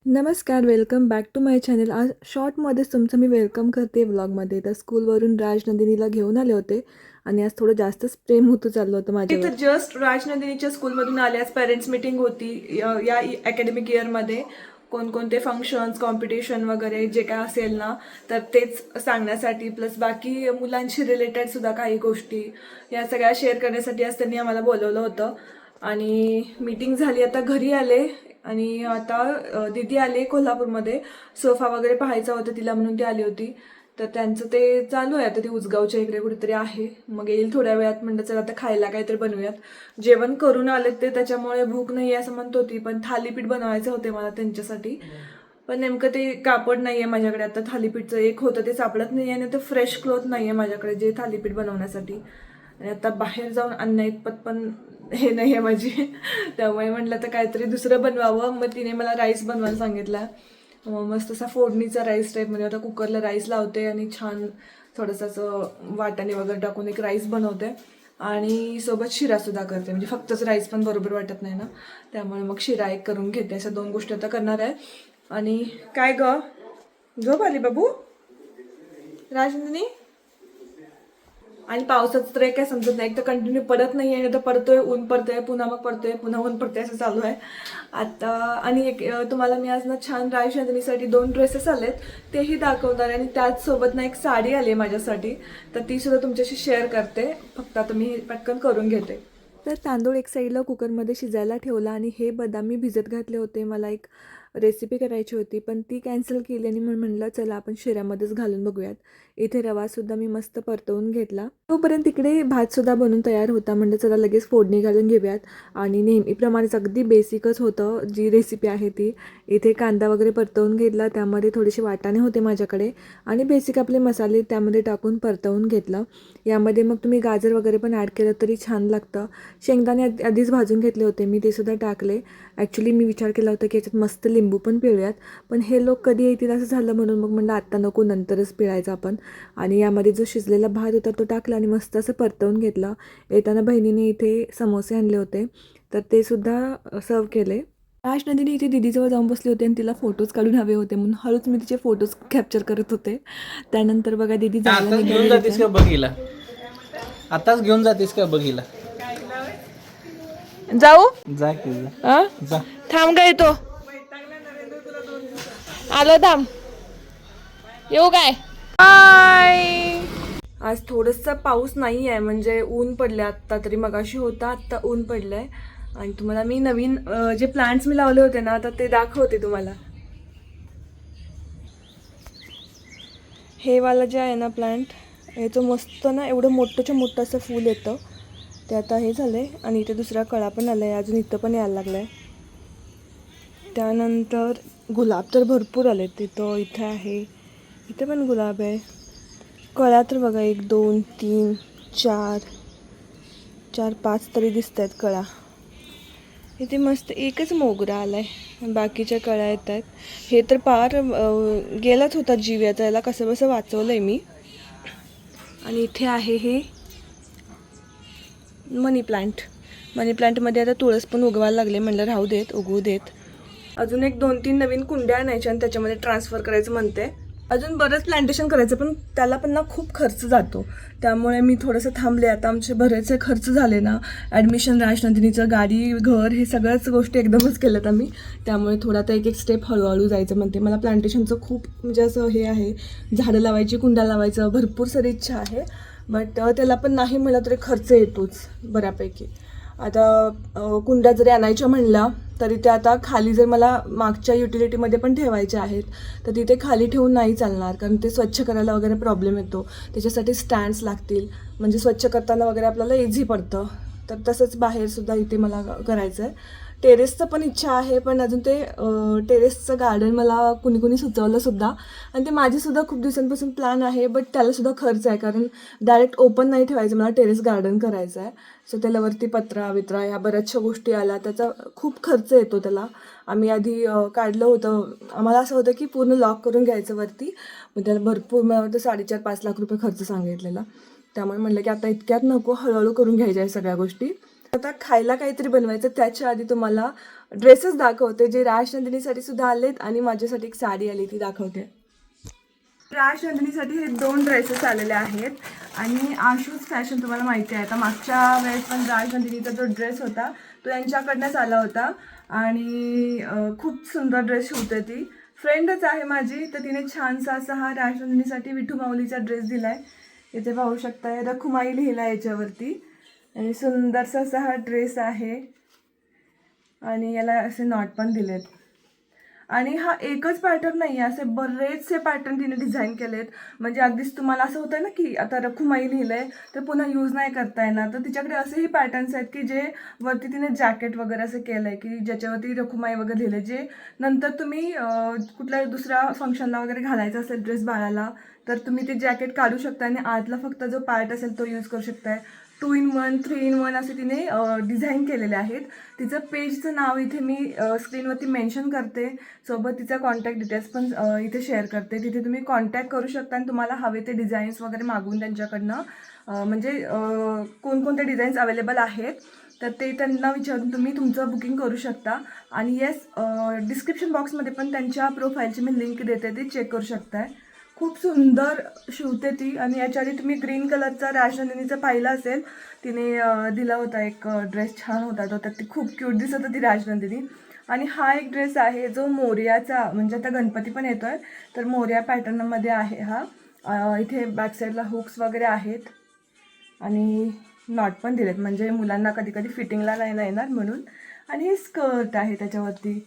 नमस्कार, welcome back to my channel. आज शॉर्टमध्येच तुमचं मी वेलकम करते व्लॉगमध्ये. तर स्कूलवरून राजनंदिनीला घेऊन आले होते आणि आज थोडं जास्तच प्रेम होतं चाललं होतं माझ्यावर. तर जस्ट राजनंदिनीच्या स्कूलमधून आले. आज पेरेंट्स मीटिंग होती या अकॅडमिक इयरमध्ये. कोणकोणते फंक्शन्स, कॉम्पिटिशन वगैरे जे काय असेल ना, तर तेच सांगण्यासाठी प्लस बाकी मुलांशी रिलेटेड सुद्धा काही गोष्टी या सगळ्या शेअर करण्यासाठी आज त्यांनी आम्हाला बोलवलं होतं. आणि मीटिंग झाली, आता घरी आले आणि आता दीदी आले कोल्हापूरमध्ये. सोफा वगैरे पाहायचा होता तिला म्हणून ती आली होती. तर त्यांचं ते चालू आहे. आता ती उसगावच्या इकडे कुठेतरी आहे, मग येईल थोड्या वेळात. म्हणलं चला आता खायला काहीतरी बनवूयात. जेवण करून आलेत ते, त्याच्यामुळे भूक नाही असं म्हणत होती, पण थालीपीठ बनवायचं होते मला त्यांच्यासाठी. पण नेमकं ते कापड नाही आहे माझ्याकडे आता. थालीपीठचं एक होतं ते सापडत नाही आहे आणि ते फ्रेश क्लॉथ नाही आहे माझ्याकडे जे थालीपीठ बनवण्यासाठी. आणि आता बाहेर जाऊन अन्न ऐकपत पण हे नाही आहे माझी. त्यामुळे म्हटलं तर काहीतरी दुसरं बनवावं. मग तिने मला राईस बनवायला सांगितला. मस्त असा फोडणीचा राईस टाईपमध्ये. आता कुकरला राईस लावते आणि छान थोडंसं असं वाटाणे वगैरे टाकून एक राईस बनवते आणि सोबत शिरासुद्धा करते. म्हणजे फक्तच राईस पण बरोबर वाटत नाही ना, त्यामुळे मग शिरा एक करून घेते. अशा दोन गोष्टी आता करणार आहे. आणि काय ग, झोप आली बाबू राजनंदिनी? आणि पावसाचं तर काय समजत नाही. एक तर कंटिन्यू पडत नाही आहे, तर पडतोय, ऊन पडतंय, पुन्हा मग पडतोय, पुन्हा ऊन पडतंय, असं चालू आहे आता. आणि एक तुम्हाला मी आज ना छान राजनंदिनीसाठी 2 ड्रेसेस आलेत, तेही दाखवणार. आणि त्याचसोबत ना एक साडी आली आहे माझ्यासाठी, तर ती सुद्धा तुमच्याशी शेअर करते. फक्त आता मी पटकन करून घेते. तर तांदूळ एक साईडला कुकरमध्ये शिजायला ठेवला आणि हे बदाम मी भिजत घातले होते. मला एक रेसिपी करायची होती, पण ती कॅन्सल केली आणि म्हणलं चला आपण शिऱ्यामध्येच घालून बघूयात. इथे रवासुद्धा मी मस्त परतवून घेतला. तोपर्यंत तिकडे भातसुद्धा बनून तयार होता. म्हणलं चला लगेच फोडणी घालून घेऊयात. आणि नेहमीप्रमाणेच अगदी बेसिकच होतं जी रेसिपी आहे ती. इथे कांदा वगैरे परतवून घेतला, त्यामध्ये थोडेसे वाटाणे होते माझ्याकडे आणि बेसिक आपले मसाले त्यामध्ये टाकून परतवून घेतलं. यामध्ये मग तुम्ही गाजर वगैरे पण ॲड केलं तरी छान लागतं. शेंगदाणे आधीच भाजून घेतले होते मी, ते सुद्धा टाकले. ॲक्च्युली मी विचार केला होता की याच्यात मस्त लिंबू पण पिळूयात, पण हे लोक कधी येतील असं झालं, म्हणून मग म्हणलं आत्ता नको, नंतरच पिळायचं आपण. आणि यामध्ये जो शिजलेला भात होता तो टाकला आणि मस्त असं परतवून घेतलं. येताना बहिणीने इथे समोसे आणले होते, तर ते सुद्धा सर्व केले. राजनंदिनी इथे दीदीजवळ जाऊन बसले होते आणि तिला फोटोज काढून हवे होते, म्हणून हळूच मी तिचे फोटोज कॅप्चर करत होते. त्यानंतर बघा दीदी जायला आताच घेऊन निघाली जातेस का रिटर्न. बघीला? आताच घेऊन जातेस का बघीला? जाऊ जा की जा. जा. थांब का येतो, आलो थांब, येऊ काय? बाय. आज थोडंसं पाऊस नाही आहे, म्हणजे ऊन पडले आत्ता तरी. मगाशी होता, आत्ता ऊन पडलंय. आणि तुम्हाला मी नवीन जे प्लांट्स मी लावले होते ना, आता ते दाखवते तुम्हाला. हे वाला जे आहे ना प्लांट, याचं मस्त ना एवढं मोठंच्या मोठं असं फूल येतं. ते आता हे झालंय आणि इथे दुसरा कळा पण आलाय, अजून इथं पण यायला लागलाय. त्यानंतर गुलाब तर भरपूर आले. तिथं इथे आहे, इथे पण गुलाब आहे. कळ्या तर बघा 1 2 3 4 4 5 तरी दिसत आहेत कळ्या. इथे मस्त एकच मोगरा आलाय, बाकीच्या कळ्या येत आहेत. हे तर पार गेलाच होता जीव याचा, याला कसं बसं वाचवलंय मी. आणि इथे आहे हे मनी प्लांट. मनी प्लांटमध्ये आता तुळस पण उगवायला लागले, म्हणलं राहू देत, उगवू देत. अजून एक 2 3 नवीन कुंड्या आणायच्या आणि त्याच्यामध्ये ट्रान्सफर करायचं म्हणते. अजून बरंच प्लांटेशन करायचं, पण त्याला पण ना खूप खर्च जातो, त्यामुळे मी थोडंसं थांबले. आता आमचे बरेचसे खर्च झाले ना, ॲडमिशन, राजनंदिनीचं, गाडी, घर, हे सगळ्याच गोष्टी एकदमच केल्यात आम्ही. त्यामुळे थोडा आता एक एक स्टेप हळूहळू जायचं म्हणते. मला प्लांटेशनचं खूप म्हणजे असं हे आहे, झाडं लावायची, कुंड्या लावायचं भरपूर सारी इच्छा आहे. बट त्याला पण नाही म्हटलं तरी खर्च येतोच बऱ्यापैकी. आता कुंड्या जरी आणायच्या म्हणल्या तरी त्या आता खाली जर मला मागच्या युटिलिटीमध्ये पण ठेवायच्या आहेत, तर तिथे खाली ठेवून नाही चालणार, कारण ते स्वच्छ करायला वगैरे प्रॉब्लेम येतो. त्याच्यासाठी स्टँड्स लागतील, म्हणजे स्वच्छ करताना वगैरे आपल्याला इझी पडतं. तर तसंच बाहेरसुद्धा इथे मला करायचं आहे. टेरेसचं पण इच्छा आहे, पण अजून ते टेरेसचं गार्डन मला कुणी सुचवलंसुद्धा, आणि ते माझीसुद्धा खूप दिवसांपासून प्लॅन आहे. बट त्यालासुद्धा खर्च आहे, कारण डायरेक्ट ओपन नाही ठेवायचं, मला टेरेस गार्डन करायचं आहे. सो त्यालावरती पत्रा वित्रा ह्या बऱ्याचशा गोष्टी आल्या, त्याचा खूप खर्च येतो त्याला. आम्ही आधी काढलं होतं, आम्हाला असं होतं की पूर्ण लॉक करून घ्यायचं वरती, मग त्याला भरपूर मला वाटतं 4.5-5 लाख रुपये खर्च सांगितलेला. त्यामुळे म्हटलं की आता इतक्यात नको, हळूहळू करून घ्यायच्या आहे सगळ्या गोष्टी. आता खायला काहीतरी बनवायचं, त्याच्या आधी तुम्हाला ड्रेसेस दाखवते जे राजनंदिनीसाठी सुद्धा आलेत आणि माझ्यासाठी एक साडी आली ती दाखवते. राजनंदिनीसाठी हे 2 ड्रेसेस आलेले आहेत आणि आशूज फॅशन तुम्हाला माहिती आहे. आता मागच्या वेळेस पण राजनंदिनीचा जो ड्रेस होता तो यांच्याकडनंच आला होता आणि खूप सुंदर ड्रेस शिवते ती. फ्रेंडच आहे माझी, तर तिने छानसा असा हा राजनंदिनीसाठी विठू माऊलीचा ड्रेस दिला आहे. इथे पाहू शकताय रखुमाई लिहिला याच्यावरती आणि सुंदरसा असा हा ड्रेस आहे आणि याला असे नॉट पण दिलेत. आणि हा एकच पॅटर्न नाही आहे, असे बरेचसे पॅटर्न तिने डिझाईन केलेत. म्हणजे अगदीच तुम्हाला असं होतं ना की आता रखुमाई लिहिलं आहे तर पुन्हा यूज नाही करता येणार, तर तिच्याकडे असेही पॅटर्न्स आहेत की जे वरती तिने जॅकेट वगैरे असं केलं आहे की ज्याच्यावरती रखुमाई वगैरे लिहिलं आहे, जे नंतर तुम्ही कुठल्या दुसऱ्या फंक्शनला वगैरे घालायचं असेल ड्रेस बाळाला तर तुम्ही ते जॅकेट काढू शकता आणि आतला फक्त जो पार्ट असेल तो यूज करू शकताय. 2 in 1, 3 in 1 असे तिने डिझाईन केलेले आहेत. तिचं पेजचं नाव इथे मी स्क्रीनवरती मेन्शन करते, सोबत तिचा कॉन्टॅक्ट डिटेल्स पण इथे शेअर करते. तिथे तुम्ही कॉन्टॅक्ट करू शकता आणि तुम्हाला हवे ते डिझाईन्स वगैरे मागवून त्यांच्याकडनं म्हणजे कोणकोणते डिझाईन्स अवेलेबल आहेत तर ते त्यांना विचारून तुम्ही तुमचं बुकिंग करू शकता. आणि येस, डिस्क्रिप्शन बॉक्समध्ये पण त्यांच्या प्रोफाईलची मी लिंक देते, ती चेक करू शकताय. खूप सुंदर शिवते ती. आणि याच्या आधी तुम्ही ग्रीन कलरचा राजनंदिनीचा पाहिला असेल, तिने दिला होता एक ड्रेस, छान होता तो, तर ती खूप क्यूट दिसत होती राजनंदिनी. आणि हा एक ड्रेस आहे जो मोरयाचा, म्हणजे आता गणपती पण येतो आहे तर मोरया पॅटर्नमध्ये आहे हा. इथे बॅक साईडला हुक्स वगैरे आहेत आणि नॉट पण दिलेत, म्हणजे मुलांना कधी कधी फिटिंगला नाही येणार म्हणून. आणि हे स्कर्ट आहे त्याच्यावरती.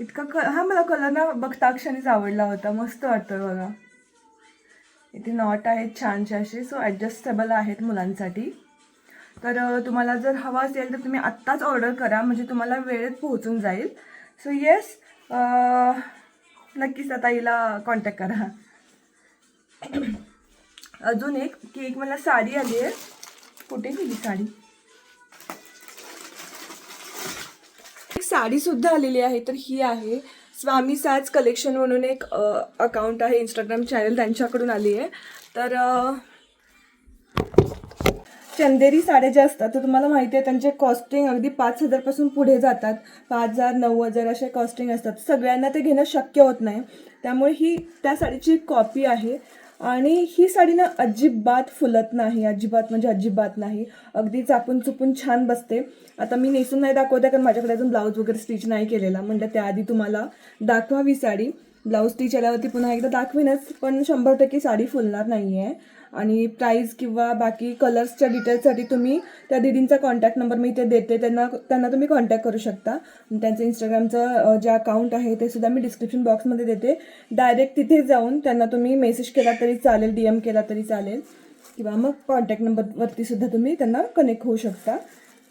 इतका हा मला कलर ना बघता क्षणीच आवडला होता, मस्त वाटतं बघा. इथे नॉट आहेत छानसे असे, सो ॲडजस्टेबल आहेत मुलांसाठी. तर तुम्हाला जर हवा असेल तर तुम्ही आत्ताच ऑर्डर करा, म्हणजे तुम्हाला वेळेत पोहोचून जाईल. सो येस, नक्कीच आता हिला कॉन्टॅक्ट करा. अजून एक की एक मला साडी आली आहे. कुठे गेली साडी? एक साडीसुद्धा आलेली आहे, तर ही आहे स्वामी साज कलेक्शन म्हणून एक अकाउंट आहे, इंस्टाग्राम चॅनल, त्यांच्याकडून आली आहे. तर चंदेरी साड्या ज्या असतात तर तुम्हाला माहिती आहे त्यांचे कॉस्टिंग अगदी 5,000पासून पुढे जातात. 5,000, 9,000 असे कॉस्टिंग असतात. सगळ्यांना ते घेणं शक्य होत नाही, त्यामुळे ही त्या साडीची कॉपी आहे. आणि ही साडी ना अजिबात फुलत नाही, अजिबात म्हणजे अजिबात नाही, अगदी चापून चुपून छान बसते. आता मी नेसून नाही दाखवते कारण माझ्याकडे अजून ब्लाऊज वगैरे स्टिच नाही केलेला, म्हणजे त्याआधी तुम्हाला दाखवावी साडी. ब्लाऊज स्टिच आल्यावरती पुन्हा एकदा दाखवीनच, पण 100% साडी फुलणार नाही आहे. आणि प्राईस किंवा बाकी कलर्सच्या डिटेल्ससाठी तुम्ही त्या दीदींचा कॉन्टॅक्ट नंबर मी इथे देते, त्यांना तुम्ही कॉन्टॅक्ट करू शकता. त्यांचं इंस्टाग्रामचं जे अकाउंट आहे ते सुद्धा मी डिस्क्रिप्शन बॉक्समध्ये देते. डायरेक्ट तिथे जाऊन त्यांना तुम्ही मेसेज केला तरी चालेल, DM केला तरी चालेल, किंवा मग कॉन्टॅक्ट नंबरवरती सुद्धा तुम्ही त्यांना कनेक्ट होऊ शकता.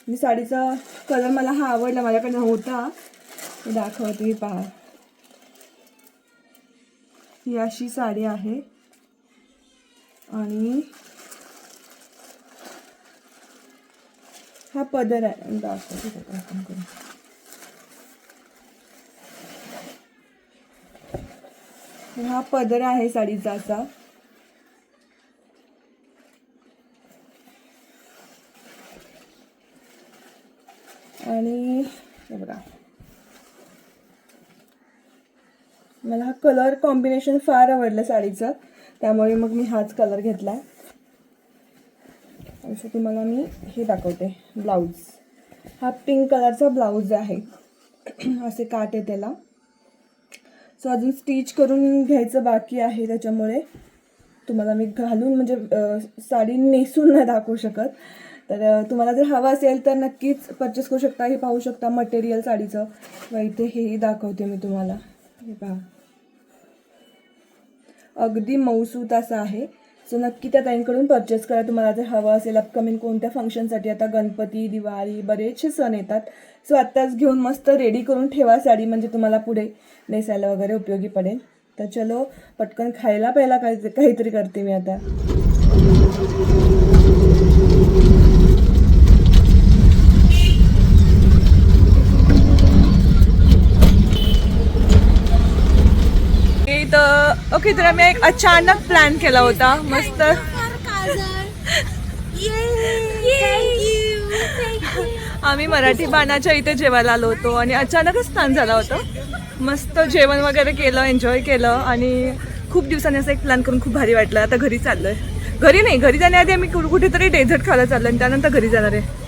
मी साडीचा कलर मला हा आवडला, माझ्याकडे होता, दाखवते पहा. ही अशी साडी आहे आणि हा पदर आहे, दाखवते. हा पदर आहे साडीचा असा. आणि बघा, मला हा कलर कॉम्बिनेशन फार आवडलं साडीचं, त्यामुळे मग मी हाच कलर घेतला. असं तुम्हाला मी हे दाखवते. ब्लाऊज हा पिंक कलरचा ब्लाऊज आहे, असे काट आहे त्याला. सो अजून स्टिच करून घ्यायचं बाकी आहे, त्याच्यामुळे तुम्हाला मी घालून म्हणजे साडी नेसून नाही दाखवू शकत. तर तुम्हाला जर हवा असेल तर नक्कीच परचेस करू शकता. हे पाहू शकता मटेरियल साडीचं, व इथे हेही दाखवते मी तुम्हाला. हे पहा, अगदी मऊसूत असं आहे. सो नक्की त्या ताईंकडून परचेस करा तुम्हाला जर हवं असेल. अपकमिंग कोणत्या फंक्शनसाठी, आता गणपती, दिवाळी, बरेचसे सण येतात. सो आत्ताच घेऊन मस्त रेडी करून ठेवा साडी, म्हणजे तुम्हाला पुढे नेसायला वगैरे उपयोगी पडेल. तर चलो पटकन खायला प्यायला काहीतरी करते मी आता. ओके, तर आम्ही एक अचानक प्लॅन केला होता मस्त. आम्ही मराठी बाणाच्या इथे जेवायला आलो होतो आणि अचानकच स्थान झाला होता. मस्त जेवण वगैरे केलं, एन्जॉय केलं आणि खूप दिवसांनी असं एक प्लॅन करून खूप भारी वाटलं. आता घरी चाललोय. घरी नाही, घरी जाण्याआधी आम्ही कुठेतरी डेझर्ट खायला चाललो आणि त्यानंतर घरी जाणार आहे.